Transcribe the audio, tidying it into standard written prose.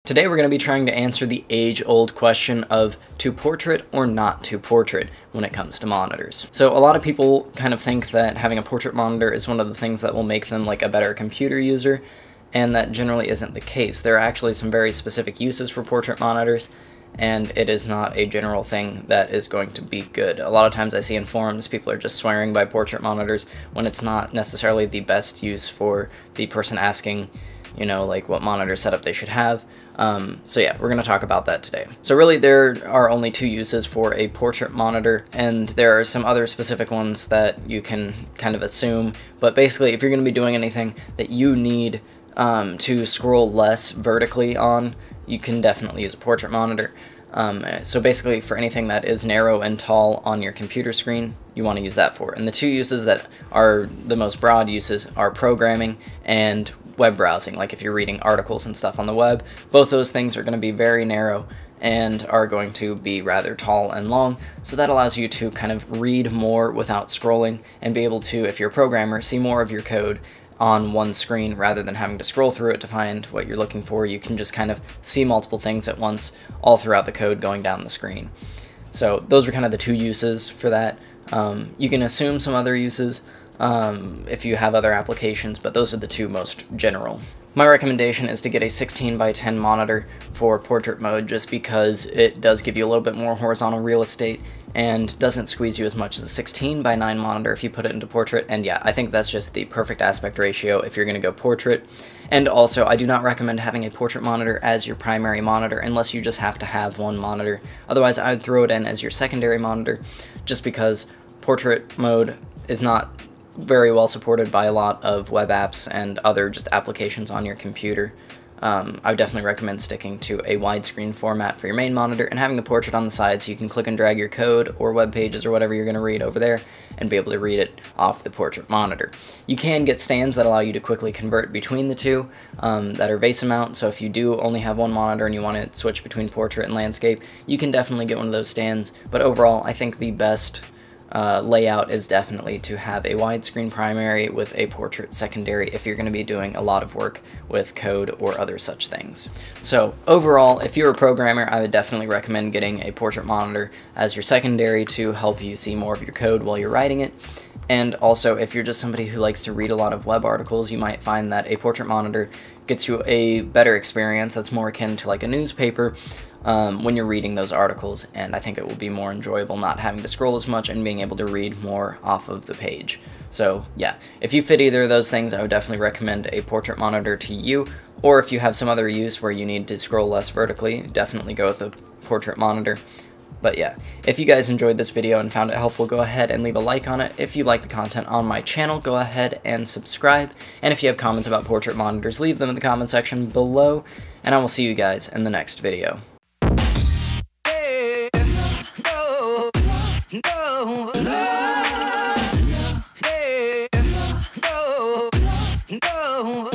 Today we're going to be trying to answer the age-old question of to portrait or not to portrait when it comes to monitors. So a lot of people kind of think that having a portrait monitor is one of the things that will make them like a better computer user, and that generally isn't the case. There are actually some very specific uses for portrait monitors, and it is not a general thing that is going to be good. A lot of times I see in forums people are just swearing by portrait monitors when it's not necessarily the best use for the person asking, you know, like what monitor setup they should have. So yeah, we're going to talk about that today. So really there are only two uses for a portrait monitor, and there are some other specific ones that you can kind of assume, but basically if you're going to be doing anything that you need to scroll less vertically on, you can definitely use a portrait monitor. So basically for anything that is narrow and tall on your computer screen, you want to use that for. And the two uses that are the most broad uses are programming and web browsing. Like if you're reading articles and stuff on the web, both those things are going to be very narrow and are going to be rather tall and long, so that allows you to kind of read more without scrolling and be able to, if you're a programmer, see more of your code on one screen rather than having to scroll through it to find what you're looking for. You can just kind of see multiple things at once all throughout the code going down the screen. So those are kind of the two uses for that. You can assume some other uses if you have other applications, but those are the two most general. My recommendation is to get a 16:10 monitor for portrait mode, just because it does give you a little bit more horizontal real estate and doesn't squeeze you as much as a 16:9 monitor if you put it into portrait. And yeah, I think that's just the perfect aspect ratio if you're going to go portrait. And also, I do not recommend having a portrait monitor as your primary monitor unless you just have to have one monitor. Otherwise, I would throw it in as your secondary monitor, just because portrait mode is not very well supported by a lot of web apps and other just applications on your computer. I would definitely recommend sticking to a widescreen format for your main monitor and having the portrait on the side so you can click and drag your code or web pages or whatever you're going to read over there and be able to read it off the portrait monitor. You can get stands that allow you to quickly convert between the two that are VESA mount, so if you do only have one monitor and you want to switch between portrait and landscape, you can definitely get one of those stands, but overall I think the best layout is definitely to have a widescreen primary with a portrait secondary if you're going to be doing a lot of work with code or other such things. So overall, if you're a programmer, I would definitely recommend getting a portrait monitor as your secondary to help you see more of your code while you're writing it. And also, if you're just somebody who likes to read a lot of web articles, you might find that a portrait monitor gets you a better experience that's more akin to like a newspaper when you're reading those articles, and I think it will be more enjoyable not having to scroll as much and being able to read more off of the page. So yeah, if you fit either of those things, I would definitely recommend a portrait monitor to you, or if you have some other use where you need to scroll less vertically, definitely go with a portrait monitor. But yeah, if you guys enjoyed this video and found it helpful, go ahead and leave a like on it. If you like the content on my channel, go ahead and subscribe. And if you have comments about portrait monitors, leave them in the comment section below, and I will see you guys in the next video. No.